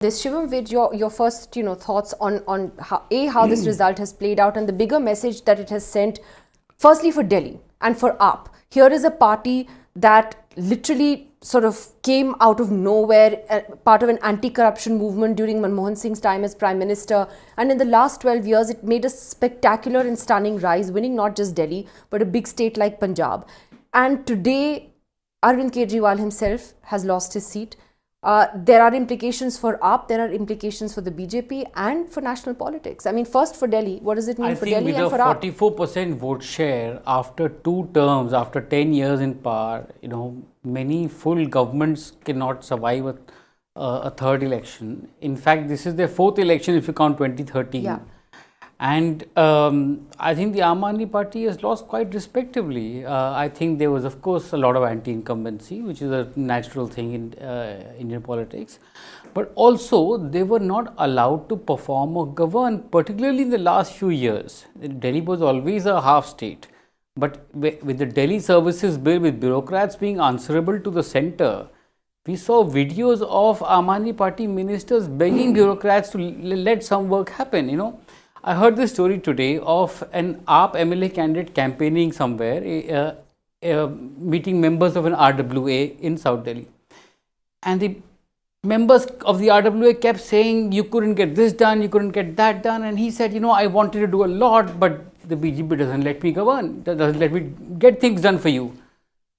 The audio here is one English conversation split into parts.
This Shivam Vij, your first thoughts on how this result has played out and the bigger message that it has sent, firstly for Delhi and for AAP. Here is a party that literally sort of came out of nowhere, part of an anti-corruption movement during Manmohan Singh's time as Prime Minister, and in the last 12 years it made a spectacular and stunning rise, winning not just Delhi but a big state like Punjab. And today Arvind Kejriwal himself has lost his seat. There are implications for AAP, there are implications for the BJP and for national politics. I mean, first for Delhi, what does it mean for Delhi and for AAP? I think with a 44% vote share after 2 terms, after 10 years in power, many full governments cannot survive a third election. In fact, this is their 4th election if you count 2013. Yeah. And I think the Aam Aadmi Party has lost quite respectably. I think there was, of course, a lot of anti-incumbency, which is a natural thing in Indian politics. But also, they were not allowed to perform or govern, particularly in the last few years. Delhi was always a half state. But with the Delhi Services Bill, with bureaucrats being answerable to the centre, we saw videos of Aam Aadmi Party ministers begging bureaucrats to let some work happen, I heard this story today of an AAP MLA candidate campaigning somewhere, meeting members of an RWA in South Delhi. And the members of the RWA kept saying, you couldn't get this done, you couldn't get that done. And he said, I wanted to do a lot, but the BJP doesn't let me govern, doesn't let me get things done for you.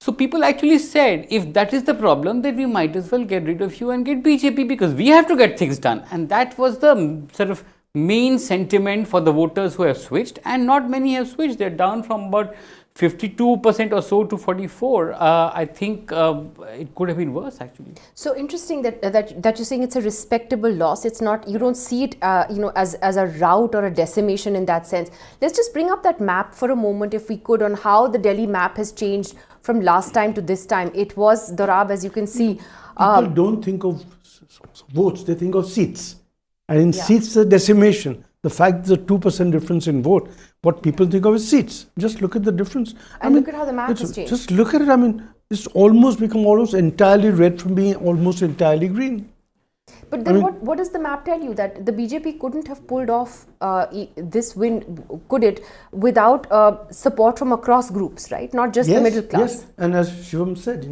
So people actually said, if that is the problem, then we might as well get rid of you and get BJP because we have to get things done. And that was the sort of main sentiment for the voters who have switched, and not many have switched. They're down from about 52% or so to 44%. I think it could have been worse actually. So interesting that you're saying it's a respectable loss. It's not, you don't see it as a rout or a decimation in that sense. Let's just bring up that map for a moment, if we could, on how the Delhi map has changed from last time to this time. It was Dorab, as you can see. People don't think of votes, they think of seats. And in seats, the decimation, the fact there's a 2% difference in vote, what people think of is seats. Just look at the difference. And look at how the map has changed. Just look at it. It's almost become almost entirely red from being almost entirely green. But then what does the map tell you? That the BJP couldn't have pulled off this win, could it, without support from across groups, right? Not just the middle class. Yes, and as Shivam said,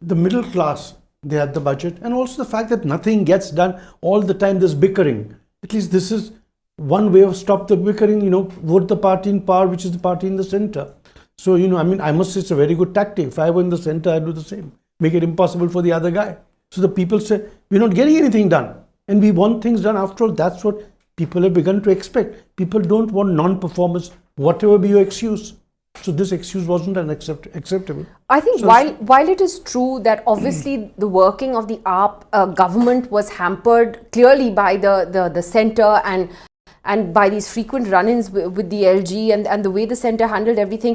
the middle class, they had the budget, and also the fact that nothing gets done all the time. There's bickering. At least this is one way of stop the bickering. Vote the party in power, which is the party in the center. So I must say it's a very good tactic. If I were in the center, I'd do the same. Make it impossible for the other guy. So the people say we're not getting anything done, and we want things done. After all, that's what people have begun to expect. People don't want non-performance, whatever be your excuse. So this excuse wasn't acceptable. I think while it is true that obviously the working of the AAP government was hampered clearly by the centre and by these frequent run-ins with the LG and the way the centre handled everything,